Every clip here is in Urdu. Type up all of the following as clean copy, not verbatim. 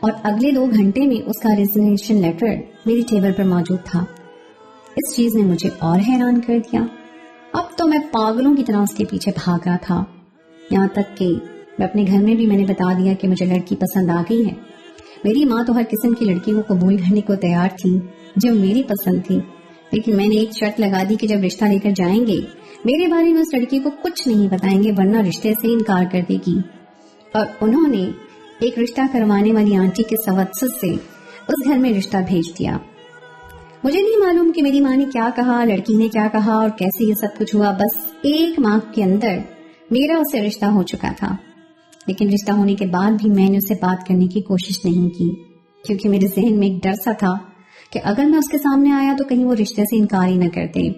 اور اگلے 2 گھنٹے میں اس کا ریزگنیشن لیٹر میری ٹیبل پر موجود تھا۔ اس چیز نے مجھے اور حیران کر دیا۔ اب تو میں پاگلوں کی طرح اس کے پیچھے بھاگ رہا تھا، یہاں تک کہ میں اپنے گھر میں بھی میں نے بتا دیا کہ مجھے لڑکی پسند آ گئی ہے۔ میری ماں تو ہر قسم کی لڑکی کو قبول کرنے کو تیار تھی جو میری پسند تھی، لیکن میں نے ایک شرط لگا دی کہ جب رشتہ لے کر جائیں گے میرے بارے میں اس لڑکی کو کچھ نہیں بتائیں گے، ورنہ رشتے سے انکار کر دے گی۔ اور انہوں نے ایک رشتہ کروانے والی آنٹی کے توسط سے اس گھر میں رشتہ بھیج دیا۔ مجھے نہیں معلوم کہ میری ماں نے کیا کہا، لڑکی نے کیا کہا اور کیسے یہ سب کچھ ہوا، بس 1 ماہ کے اندر میرا اس سے رشتہ ہو چکا تھا۔ لیکن رشتہ ہونے کے بعد بھی میں نے اس سے بات کرنے کی کوشش نہیں کی، کیونکہ میرے ذہن میں ایک ڈر سا تھا کہ اگر میں اس کے سامنے آیا تو کہیں وہ رشتے سے انکار ہی نہ کر دے۔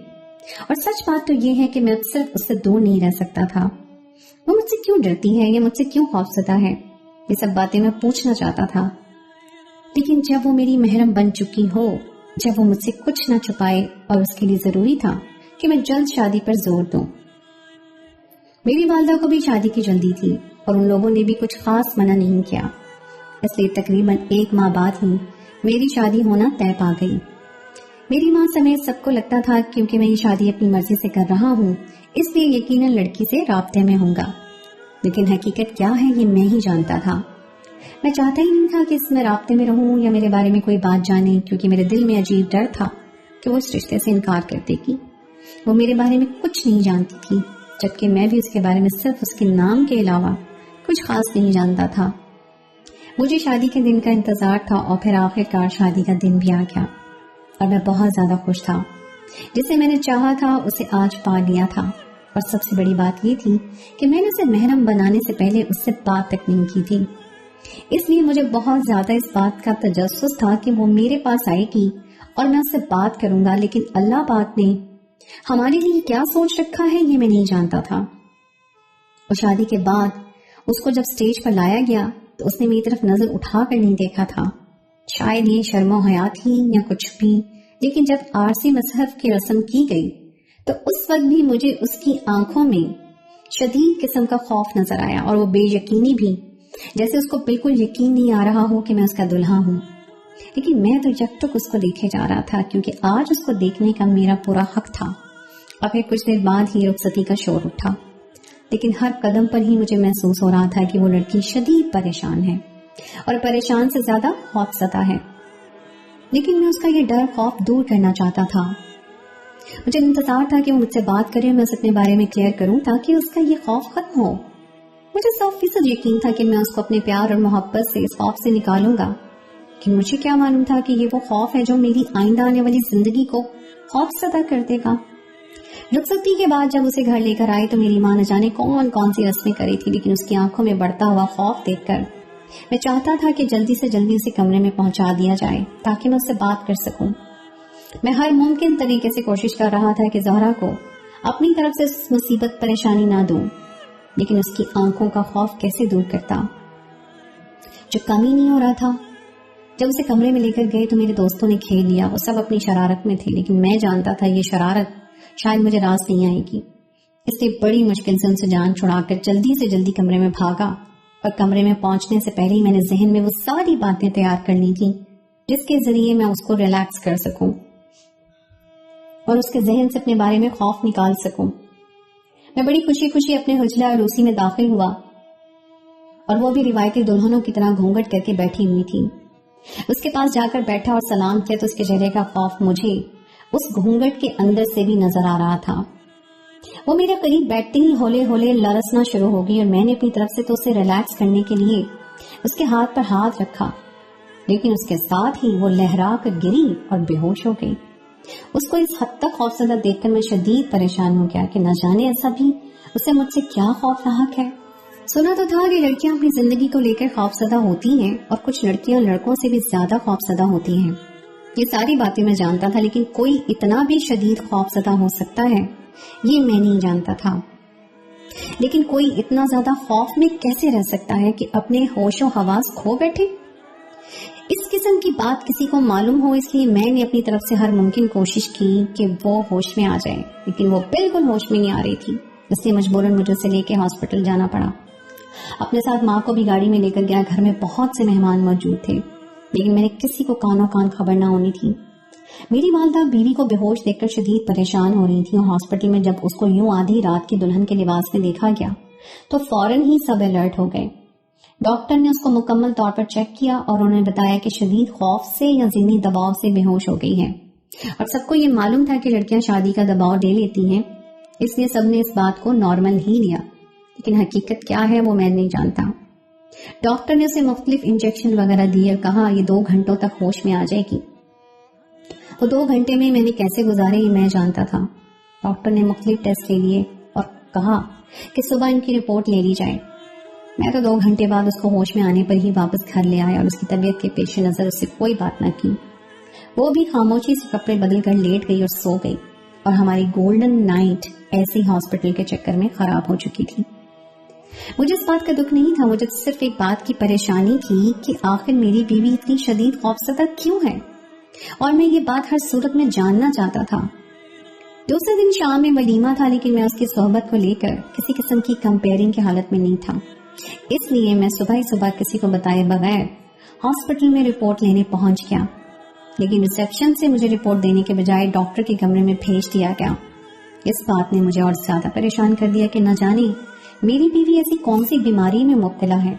اور سچ بات تو یہ ہے کہ میں صرف اس سے دور نہیں رہ سکتا تھا۔ وہ مجھ سے کیوں ڈرتی ہے یا مجھ سے کیوں خوفزدہ ہے، یہ سب باتیں میں پوچھنا چاہتا تھا۔ لیکن جب وہ میری محرم بن چکی ہو، جب وہ مجھ سے کچھ نہ چھپائے، اور اس کے لیے ضروری تھا کہ میں جلد شادی پر زور دوں۔ میری والدہ کو بھی شادی کی جلدی تھی اور ان لوگوں نے بھی کچھ خاص منع نہیں کیا، اس لیے تقریباً 1 ماہ بعد ہی میری شادی ہونا طے پا گئی۔ میری ماں سمیت سب کو لگتا تھا کیونکہ میں یہ شادی اپنی مرضی سے کر رہا ہوں، اس لیے یقیناً لڑکی سے رابطے میں ہوں گا، لیکن حقیقت کیا ہے یہ میں ہی جانتا تھا۔ میں چاہتا ہی نہیں تھا کہ اس میں رابطے میں رہوں یا میرے بارے میں کوئی بات جانے، کیونکہ میرے دل میں عجیب ڈر تھا کہ وہ اس رشتے سے انکار کر دے گی۔ وہ میرے بارے میں کچھ نہیں جانتی تھی، جبکہ میں بھی اس کے بارے میں صرف اس کے نام کے علاوہ کچھ خاص نہیں جانتا تھا۔ مجھے شادی کے دن کا انتظار تھا اور پھر آخر کار شادی کا دن بھی آ گیا، اور میں بہت زیادہ خوش تھا۔ جسے میں نے چاہا تھا اسے آج پا لیا تھا، اور سب سے بڑی بات یہ تھی کہ میں نے اسے محرم بنانے سے پہلے اس سے بات تک نہیں کی تھی۔ اس لیے مجھے بہت زیادہ اس بات کا تجسس تھا کہ وہ میرے پاس آئے گی اور میں اس سے بات کروں گا، لیکن اللہ پاک نے ہمارے لیے کیا سوچ رکھا ہے یہ میں نہیں جانتا تھا۔ اور شادی کے بعد اس کو جب سٹیج پر لایا گیا تو اس نے میری طرف نظر اٹھا کر نہیں دیکھا تھا، شاید یہ شرم و حیا تھی یا کچھ بھی، لیکن جب عارضی مصحف کی رسم کی گئی تو اس وقت بھی مجھے اس کی آنکھوں میں شدید قسم کا خوف نظر آیا، اور وہ بے یقینی بھی، جیسے اس کو بالکل یقین نہیں آ رہا ہو کہ میں اس کا دلہا ہوں۔ لیکن میں تو یک تک اس کو دیکھے جا رہا تھا، کیونکہ آج اس کو دیکھنے کا میرا پورا حق تھا۔ اور پھر کچھ دیر بعد ہی رخصتی کا شور اٹھا، لیکن ہر قدم پر ہی مجھے محسوس ہو رہا تھا کہ وہ لڑکی شدید پریشان ہے، اور پریشان سے زیادہ خوف زدہ ہے۔ لیکن میں اس کا یہ ڈر خوف دور کرنا چاہتا تھا۔ مجھے انتظار تھا کہ وہ مجھ سے بات کرے اور میں اسے اپنے بارے میں کلیئر کروں تاکہ اس کا یہ خوف ختم ہو۔ مجھے 100% یقین تھا کہ میں اس کو اپنے پیار اور محبت سے اس خوف سے نکالوں گا، لیکن مجھے کیا معلوم تھا کہ یہ وہ خوف ہے جو میری آئندہ آنے والی زندگی کو خوف زدہ کر دے گا۔ رخصتی کے بعد جب اسے گھر لے کر آئی تو میری ماں نہ جانے کون کون سی رسمیں کری تھی، لیکن اس کی آنکھوں میں بڑھتا ہوا خوف دیکھ کر میں چاہتا تھا کہ جلدی سے جلدی اسے کمرے میں پہنچا دیا جائے تاکہ میں اس سے بات کر سکوں۔ میں ہر ممکن طریقے سے کوشش کر رہا تھا کہ زہرا کو اپنی طرف سے مصیبت پریشانی نہ دوں، لیکن اس کی آنکھوں کا خوف کیسے دور کرتا، جو کم ہی نہیں ہو رہا تھا۔ جب اسے کمرے میں لے کر گئے تو میرے دوستوں نے کھیل لیا، وہ سب اپنی شرارت میں تھے، لیکن میں جانتا تھا یہ شرارت شاید مجھے راز نہیں آئے گی، اس لیے بڑی مشکل سے ان سے جان چھڑا کر جلدی سے جلدی کمرے میں بھاگا، اور کمرے میں پہنچنے سے پہلے ہی میں نے ذہن میں وہ ساری باتیں تیار کر لی تھی جس کے ذریعے میں اس کو ریلیکس کر سکوں اور اس کے ذہن سے اپنے بارے میں خوف نکال سکوں۔ میں بڑی خوشی خوشی اپنے حجرہ عروسی میں داخل ہوا، اور وہ بھی روایتی دلہنوں کی طرح گھونگھٹ کر کے بیٹھی ہوئی تھی۔ اس کے پاس جا کر بیٹھا اور سلام کیا تو اس کے چہرے کا خوف مجھے اس گھونگھٹ کے اندر سے بھی نظر آ رہا تھا۔ وہ میرے قریب بیٹھتے ہی ہولے ہولے لرزنا شروع ہو گئی، اور میں نے اپنی طرف سے تو اسے ریلیکس کرنے کے لیے اس کے ہاتھ پر ہاتھ رکھا، لیکن اس کے ساتھ ہی وہ لہرا کر گری اور بے ہوش ہو گئی۔ اس کو اس حد تک خوفزدہ دیکھ کر میں شدید پریشان ہو گیا کہ نہ جانے ایسا بھی اسے مجھ سے کیا خوف لاحق ہے۔ سنا تو تھا کہ لڑکیاں اپنی زندگی کو لے کر خوفزدہ ہوتی ہیں، اور کچھ لڑکیاں لڑکوں سے بھی زیادہ خوفزدہ ہوتی ہیں۔ یہ ساری باتیں میں جانتا تھا، لیکن کوئی اتنا بھی شدید خوفزدہ ہو سکتا ہے یہ میں نہیں جانتا تھا۔ لیکن کوئی اتنا زیادہ خوف میں کیسے رہ سکتا ہے کہ اپنے ہوش و حواس کھو بیٹھے؟ اس قسم کی بات کسی کو معلوم ہو، اس لیے میں نے اپنی طرف سے ہر ممکن کوشش کی کہ وہ ہوش میں آ جائے، لیکن وہ بالکل ہوش میں نہیں آ رہی تھی، اس لیے مجبوراً مجھے اسے لے کے ہاسپٹل جانا پڑا۔ اپنے ساتھ ماں کو بھی گاڑی میں لے کر گیا. گھر میں بہت سے مہمان موجود تھے لیکن میں نے کسی کو کانوں کان خبر نہ ہونی تھی. میری والدہ بیوی کو بے ہوش دیکھ کر شدید پریشان ہو رہی تھی اور ہاسپٹل میں جب اس کو یوں آدھی رات کی دلہن کے لباس میں دیکھا گیا تو فوراً ہی سب الرٹ ہو گئے. ڈاکٹر نے اس کو مکمل طور پر چیک کیا اور انہوں نے بتایا کہ شدید خوف سے یا ذہنی دباؤ سے بے ہوش ہو گئی ہے. اور سب کو یہ معلوم تھا کہ لڑکیاں شادی کا دباؤ لے لیتی ہیں, اس لیے سب نے اس بات کو نارمل ہی لیا, لیکن حقیقت کیا ہے وہ میں نہیں جانتا. ڈاکٹر نے اسے مختلف انجیکشن وغیرہ دیے اور کہا یہ 2 گھنٹوں تک ہوش میں آ جائے گی. وہ 2 گھنٹے میں نے کیسے گزارے یہ میں جانتا تھا. ڈاکٹر نے مختلف ٹیسٹ لے لیے اور کہا کہ صبح ان کی رپورٹ لے لی جائے. میں تو 2 گھنٹے بعد اس کو ہوش میں آنے پر ہی واپس گھر لے آیا اور اس کی طبیعت کے پیش نظر اس سے کوئی بات نہ کی. وہ بھی خاموشی سے کپڑے بدل کر لیٹ گئی اور سو گئی اور ہماری گولڈن نائٹ ایسے ہاسپٹل کے چکر میں خراب ہو چکی تھی. مجھے اس بات کا دکھ نہیں تھا, مجھے صرف ایک بات کی پریشانی تھی کہ آخر میری بیوی اتنی شدید خوفزدہ کیوں ہے, اور میں یہ بات ہر صورت میں جاننا چاہتا تھا. دوسرے دن شام میں ولیمہ تھا لیکن میں اس کی صحبت کو لے کر کسی قسم کی کمپیئرنگ کی حالت میں نہیں تھا. اس لیے میں صبح ہی صبح کسی کو بتائے بغیر ہاسپٹل میں رپورٹ لینے پہنچ گیا. لیکن ریسیپشن سے مجھے رپورٹ دینے کے بجائے ڈاکٹر کے کمرے میں بھیج دیا گیا. اس بات نے مجھے اور زیادہ پریشان کر دیا کہ نہ جانے میری بیوی ایسی کون سی بیماری میں مبتلا ہے.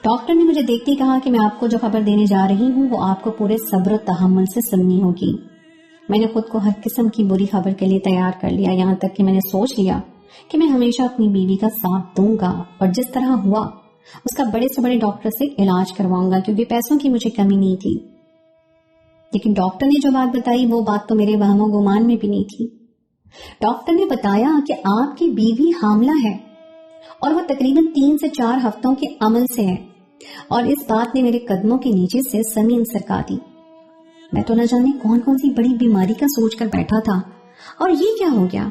ڈاکٹر نے مجھے دیکھتے ہی کہا کہ میں آپ کو جو خبر دینے جا رہی ہوں وہ آپ کو پورے صبر و تحمل سے سننی ہوگی. میں نے خود کو ہر قسم کی بری خبر کے لیے تیار کر لیا, یہاں تک کہ میں نے سوچ لیا کہ میں ہمیشہ اپنی بیوی کا ساتھ دوں گا اور جس طرح ہوا اس کا بڑے سے بڑے ڈاکٹر سے علاج کرواؤں گا, کیونکہ پیسوں کی مجھے کمی نہیں تھی. لیکن ڈاکٹر نے جو بات بتائی وہ بات تو میرے وہم و گمان میں بھی نہیں تھی. ڈاکٹر نے بتایا کہ آپ کی بیوی حاملہ ہے اور وہ تقریباً 3 سے 4 ہفتوں کے عمل سے ہے, اور اس بات نے میرے قدموں کے نیچے سے زمین سرکا دی. میں تو نہ جانے کون کون سی بڑی بیماری کا سوچ کر بیٹھا تھا, اور یہ کیا ہو گیا.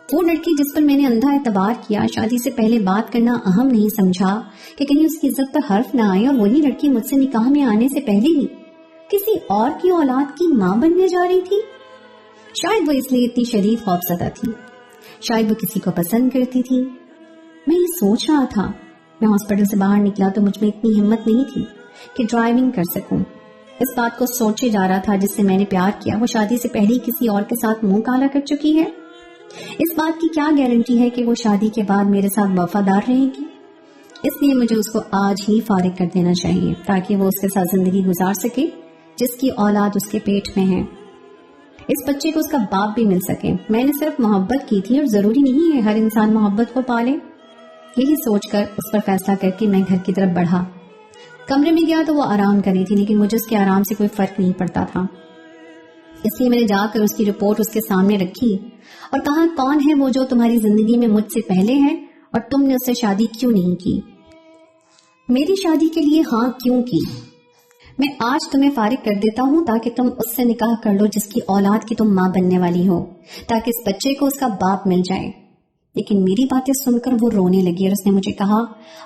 وہ لڑکی جس پر میں نے اندھا اعتبار کیا, شادی سے پہلے بات کرنا اہم نہیں سمجھا کہ کہیں اس کی عزت پر حرف نہ آئے, اور وہی لڑکی مجھ سے نکاح میں آنے سے پہلے ہی کسی اور کی اولاد کی ماں بننے جا رہی تھی. شاید وہ اس لیے اتنی شدید خوفزدہ تھی, شاید وہ کسی کو پسند کرتی تھی. میں یہ سوچ رہا تھا. میں ہاسپٹل سے باہر نکلا تو مجھ میں اتنی ہمت نہیں تھی کہ ڈرائیونگ کر سکوں. اس بات کو سوچے جا رہا تھا جس سے میں نے پیار کیا وہ شادی سے پہلے کسی اور کے ساتھ منہ کالا کر چکی ہے. اس بات کی کیا گارنٹی ہے کہ وہ شادی کے بعد میرے ساتھ وفادار رہے گی. اس لیے مجھے اس کو آج ہی فارغ کر دینا چاہیے تاکہ وہ اس کے ساتھ زندگی گزار سکے جس کی اولاد اس کے پیٹ میں ہے. اس بچے کو اس کا باپ بھی مل سکے. میں نے صرف محبت کی تھی اور ضروری نہیں ہے ہر انسان محبت کو پالے. یہی سوچ کر اس پر فیصلہ کر کے میں گھر کی طرف بڑھا. کمرے میں گیا تو وہ آرام کر رہی تھی لیکن مجھے اس کے آرام سے کوئی فرق نہیں پڑتا تھا. اس لیے میں نے جا کر اس کی رپورٹ اس کے سامنے رکھی اور کہا کون ہے وہ جو تمہاری زندگی میں مجھ سے پہلے ہے اور تم نے اس سے شادی کیوں نہیں کی. میری شادی کے لیے ہاں کیوں کی. میں آج تمہیں فارغ کر دیتا ہوں تاکہ تم اس سے نکاح کر لو جس کی اولاد کی تم ماں بننے والی ہو, تاکہ اس بچے کو اس کا باپ مل جائے. لیکن میری باتیں سن کر وہ رونے لگی اور اس نے مجھے کہا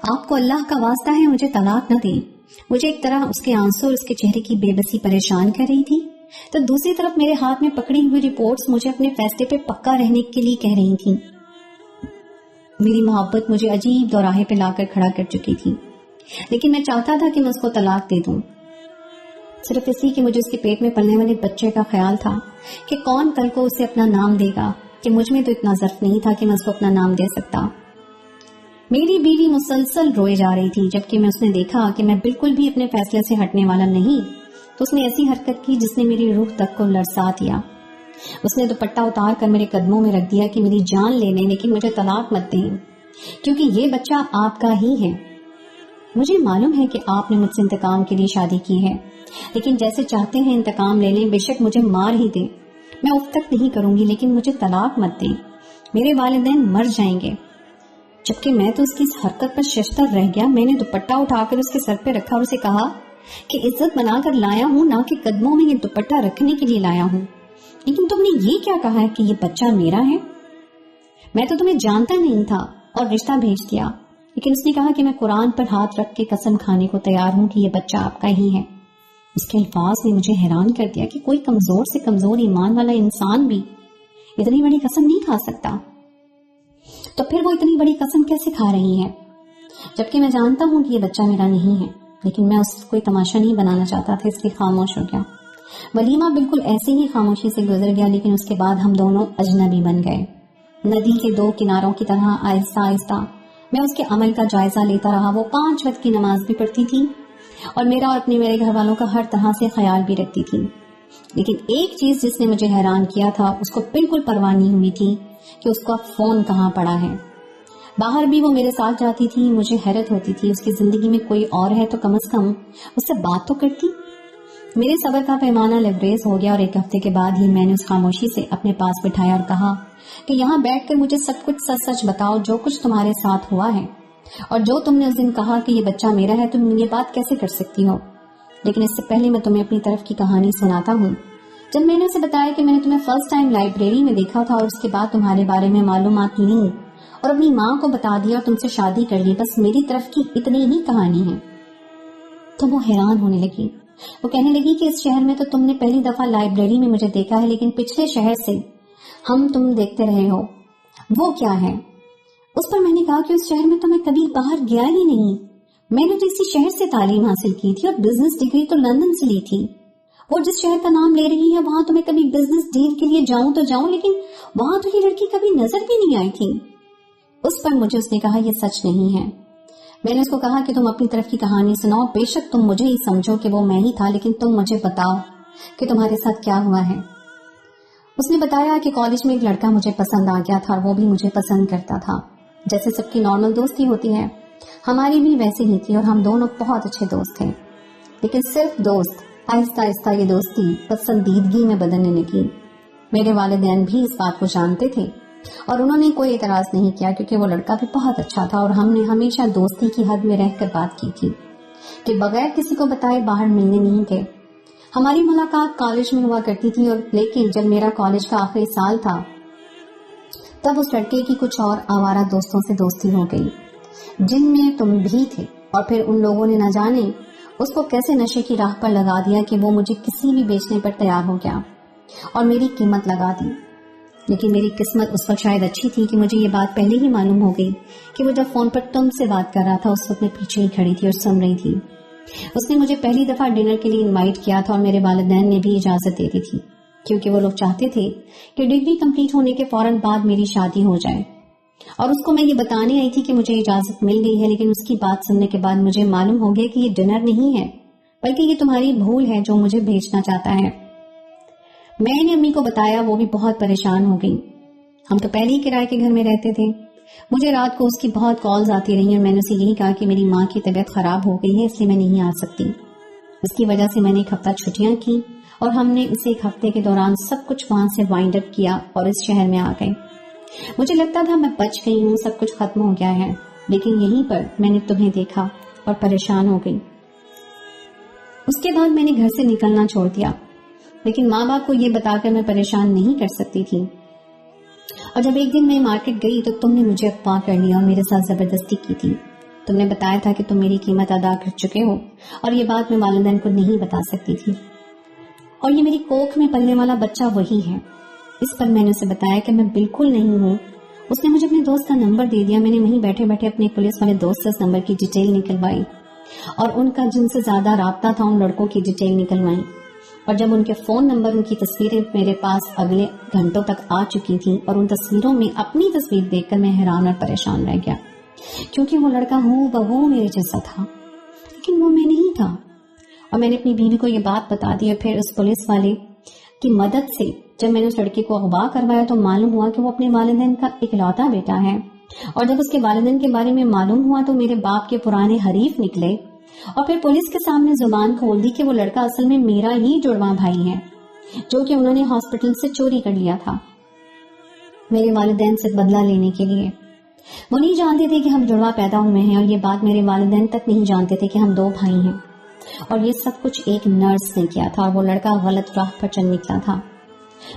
آپ کو اللہ کا واسطہ ہے مجھے طلاق نہ دیں. مجھے ایک طرح اس کے آنسو اور اس کے چہرے کی بے بسی پریشان کر رہی تھی, تو دوسری طرف میرے ہاتھ میں پکڑی ہوئی رپورٹس مجھے اپنے فیصلے پہ پکا رہنے کے لیے کہہ رہی تھیں. میری محبت مجھے عجیب دوراہے پہ لا کر کھڑا کر چکی تھی, لیکن میں چاہتا تھا کہ میں اس کو طلاق دے دوں, صرف اسی کہ مجھے اس کے پیٹ میں پلنے والے بچے کا خیال تھا کہ کون کل کو اسے اپنا نام دے گا, کہ مجھ میں تو اتنا ظرف نہیں تھا کہ میں اس کو اپنا نام دے سکتا. میری بیوی مسلسل روئے جا رہی تھی, جبکہ میں اس نے دیکھا کہ میں بالکل بھی اپنے فیصلے سے ہٹنے والا نہیں تو اس نے ایسی حرکت کی جس نے میری روح تک کو لرزا دیا. اس نے دوپٹہ اتار کر میرے قدموں میں رکھ دیا کہ میری جان لے لیں لیکن مجھے طلاق مت دیں, کیونکہ یہ بچہ آپ کا ہی ہے. مجھے معلوم ہے کہ آپ نے مجھ سے انتقام کے لیے شادی کی ہے, لیکن جیسے چاہتے ہیں انتقام لے لیں, بے شک مجھے مار ہی دیں, میں اف تک نہیں کروں گی, لیکن مجھے طلاق مت دیں. میرے والدین مر جائیں گے. جبکہ میں تو اس کی اس حرکت پر ششدر رہ گیا. میں نے دوپٹہ اٹھا کر اس کے سر پہ رکھا اور اسے کہا کہ عزت بنا کر لایا ہوں, نہ کہ قدموں میں یہ دوپٹہ رکھنے کے لیے لایا ہوں. لیکن تم نے یہ کیا کہا ہے کہ یہ بچہ میرا ہے؟ میں تو تمہیں جانتا نہیں تھا اور رشتہ بھیج دیا. لیکن اس نے کہا کہ میں قرآن پر ہاتھ رکھ کے قسم کھانے کو تیار ہوں کہ یہ بچہ آپ کا ہی ہے. اس کے الفاظ نے مجھے حیران کر دیا کہ کوئی کمزور سے کمزور ایمان والا انسان بھی اتنی بڑی قسم نہیں کھا سکتا. تو پھر وہ اتنی بڑی قسم کیسے کھا رہی ہے؟ جبکہ میں جانتا ہوں کہ یہ بچہ میرا نہیں ہے، لیکن میں اس کو کوئی تماشا نہیں بنانا چاہتا تھا، اس لیے خاموش ہو گیا۔ ولیمہ بالکل ایسے ہی خاموشی سے گزر گیا، لیکن اس کے بعد ہم دونوں اجنبی بن گئے، ندی کے دو کناروں کی طرح آہستہ آہستہ۔ میں اس کے عمل کا جائزہ لیتا رہا۔ وہ 5 وقت کی نماز بھی پڑھتی تھی اور میرا اور میرے گھر والوں کا ہر طرح سے خیال بھی رکھتی تھی، لیکن ایک چیز جس نے مجھے حیران کیا تھا، اس کو بالکل پرواہ نہیں ہوئی تھی کہ اس کا فون کہاں پڑا ہے۔ باہر بھی وہ میرے ساتھ جاتی تھی۔ مجھے حیرت ہوتی تھی، اس کی زندگی میں کوئی اور ہے تو کم از کم اس سے بات تو کرتی۔ میرے صبر کا پیمانہ لبریز ہو گیا اور 1 ہفتے کے بعد ہی میں نے اس خاموشی سے اپنے پاس بٹھایا اور کہا کہ یہاں بیٹھ کر مجھے سب کچھ سچ سچ بتاؤ، جو کچھ تمہارے ساتھ ہوا ہے اور جو تم نے اس دن کہا کہ یہ بچہ میرا ہے، تم یہ بات کیسے کر سکتی ہو؟ لیکن اس سے پہلے میں تمہیں اپنی طرف کی کہانی سناتا ہوں۔ جب میں نے اسے بتایا کہ میں نے تمہیں فرسٹ ٹائم لائبریری میں دیکھا تھا اور اس کے بعد تمہارے بارے میں معلومات لی اور اپنی ماں کو بتا دیا اور تم سے شادی کر لی، بس میری طرف کی اتنی ہی کہانی ہے، تو وہ حیران ہونے لگی۔ وہ کہنے لگی کہ اس شہر میں تو تم نے پہلی دفعہ لائبریری میں مجھے دیکھا ہے، لیکن پچھلے شہر سے ہم تم دیکھتے رہے ہو، وہ کیا ہے؟ اس پر میں نے کہا کہ اس شہر میں تو میں کبھی باہر گیا ہی نہیں، میں نے تو اسی شہر سے تعلیم حاصل کی تھی اور بزنس ڈگری تو لندن سے لی تھی۔ وہ جس شہر کا نام لے رہی ہے وہاں تو میں کبھی بزنس ڈیل کے لیے جاؤں تو جاؤں، لیکن وہاں تو یہ لڑکی کبھی نظر بھی نہیں آئی تھی۔ اس پر مجھے اس نے کہا یہ سچ نہیں ہے۔ میں نے اس کو کہا کہ تم اپنی طرف کی کہانی سناؤ، بے شک تم مجھے ہی سمجھو کہ وہ میں ہی تھا، لیکن تم مجھے بتاؤ کہ تمہارے ساتھ کیا ہوا ہے۔ اس نے بتایا کہ کالج میں ایک لڑکا مجھے پسند آ گیا تھا اور وہ بھی مجھے پسند کرتا تھا، جیسے سب کی نارمل دوستی ہوتی ہے، ہماری بھی ویسے ہی تھی اور ہم دونوں بہت اچھے دوست تھے، لیکن صرف دوست۔ آہستہ آہستہ یہ دوستی پسندیدگی میں بدلنے لگی۔ میرے والدین بھی اس بات کو جانتے تھے اور انہوں نے کوئی اعتراض نہیں کیا، کیونکہ وہ لڑکا بھی بہت اچھا تھا اور ہم نے ہمیشہ دوستی کی حد میں رہ کر بات کی تھی کہ بغیر کسی کو بتائے باہر ملنے نہیں گئے۔ ہماری ملاقات کالج میں ہوا کرتی تھی، اور لیکن جب میرا کالج کا آخری سال تھا تب اس لڑکے کی کچھ اور آوارہ دوستوں سے دوستی ہو گئی، جن میں تم بھی تھے، اور پھر ان لوگوں نے نہ جانے اس کو کیسے نشے کی راہ پر لگا دیا کہ وہ مجھے کسی بھی بیچنے پر تیار ہو گیا اور میری قیمت لگا دی۔ لیکن میری قسمت اس وقت شاید اچھی تھی کہ مجھے یہ بات پہلے ہی معلوم ہو گئی کہ وہ جب فون پر تم سے بات کر رہا تھا اس وقت میں پیچھے ہی کھڑی تھی اور سن رہی تھی۔ اس نے مجھے پہلی دفعہ ڈنر کے لیے انوائٹ کیا تھا اور میرے والدین نے بھی اجازت دے دی تھی، کیونکہ وہ لوگ چاہتے تھے کہ ڈگری کمپلیٹ ہونے کے فوراً بعد میری شادی ہو جائے، اور اس کو میں یہ بتانے آئی تھی کہ مجھے اجازت مل گئی ہے، لیکن اس کی بات سننے کے بعد مجھے معلوم ہو گیا کہ یہ ڈنر نہیں ہے بلکہ یہ تمہاری بھول ہے جو مجھے بھیجنا چاہتا ہے۔ میں نے امی کو بتایا، وہ بھی بہت پریشان ہو گئی۔ ہم تو پہلے ہی کرائے کے گھر میں رہتے تھے۔ مجھے رات کو اس کی بہت کالز آتی رہی اور میں نے اسے یہی کہا کہ میری ماں کی طبیعت خراب ہو گئی ہے، اس لیے میں نہیں آ سکتی۔ اس کی وجہ سے میں نے 1 ہفتہ چھٹیاں کی اور ہم نے اسے 1 ہفتے کے دوران سب کچھ وہاں سے وائنڈ اپ کیا اور اس شہر میں آ گئے۔ مجھے لگتا تھا میں بچ گئی ہوں، سب کچھ ختم ہو گیا ہے، لیکن یہیں پر میں نے تمہیں دیکھا اور پریشان ہو گئی۔ اس کے بعد میں نے گھر سے نکلنا چھوڑ دیا، لیکن ماں باپ کو یہ بتا کر میں پریشان نہیں کر سکتی تھی۔ اور جب ایک دن میں مارکیٹ گئی تو تم نے مجھے اغوا کر لیا اور میرے ساتھ زبردستی کی تھی۔ تم نے بتایا تھا کہ تم میری قیمت ادا کر چکے ہو اور یہ بات میں والدین کو نہیں بتا سکتی تھی، اور یہ میری کوکھ میں پلنے والا بچہ وہی ہے۔ اس پر میں نے اسے بتایا کہ میں بالکل نہیں ہوں۔ اس نے مجھے اپنے دوست کا نمبر دے دیا۔ میں نے وہیں بیٹھے بیٹھے اپنے پولیس والے دوست سے اس نمبر کی ڈیٹیل نکلوائی اور ان کا جن سے زیادہ رابطہ تھا ان لڑکوں کی ڈیٹیل نکلوائی، اور جب ان کے فون نمبر، ان کی تصویریں میرے پاس اگلے گھنٹوں تک آ چکی تھیں، اور ان تصویروں میں اپنی تصویر دیکھ کر میں حیران اور پریشان رہ گیا، کیونکہ وہ لڑکا ہوں بہو میرے جیسا تھا، لیکن وہ میں نہیں تھا۔ اور میں نے اپنی بیوی کو یہ بات بتا دی، اور پھر اس پولیس والے کی مدد سے جب میں نے اس لڑکے کو اغوا کروایا تو معلوم ہوا کہ وہ اپنے والدین کا اکلوتا بیٹا ہے، اور جب اس کے والدین کے بارے میں معلوم ہوا تو میرے باپ کے پرانے حریف نکلے، اور پھر پولیس کے سامنے زبان کھول دی کہ وہ لڑکا اصل میں میرا ہی جڑواں بھائی ہے، جو کہ انہوں نے ہاسپٹل سے چوری کر لیا تھا میرے والدین سے بدلہ لینے کے لیے۔ وہ نہیں جانتے تھے کہ ہم جڑواں پیدا ہوئے ہیں، اور یہ بات میرے والدین تک نہیں جانتے تھے کہ ہم 2 بھائی ہیں، اور یہ سب کچھ ایک نرس نے کیا تھا، اور وہ لڑکا غلط راہ پر چل نکلا تھا۔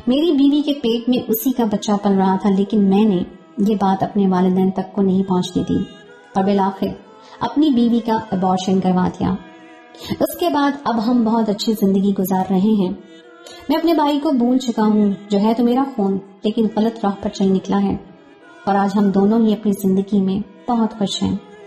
میری بیوی کے پیٹ میں اسی کا بچہ پل رہا تھا، لیکن میں نے یہ بات اپنے والدین تک کو نہیں پہنچنے دی اور بالآخر اپنی بیوی کا ابارشن کروا دیا۔ اس کے بعد اب ہم بہت اچھی زندگی گزار رہے ہیں۔ میں اپنے بھائی کو بھول چکا ہوں، جو ہے تو میرا خون، لیکن غلط راہ پر چل نکلا ہے، اور آج ہم دونوں ہی اپنی زندگی میں بہت خوش ہیں۔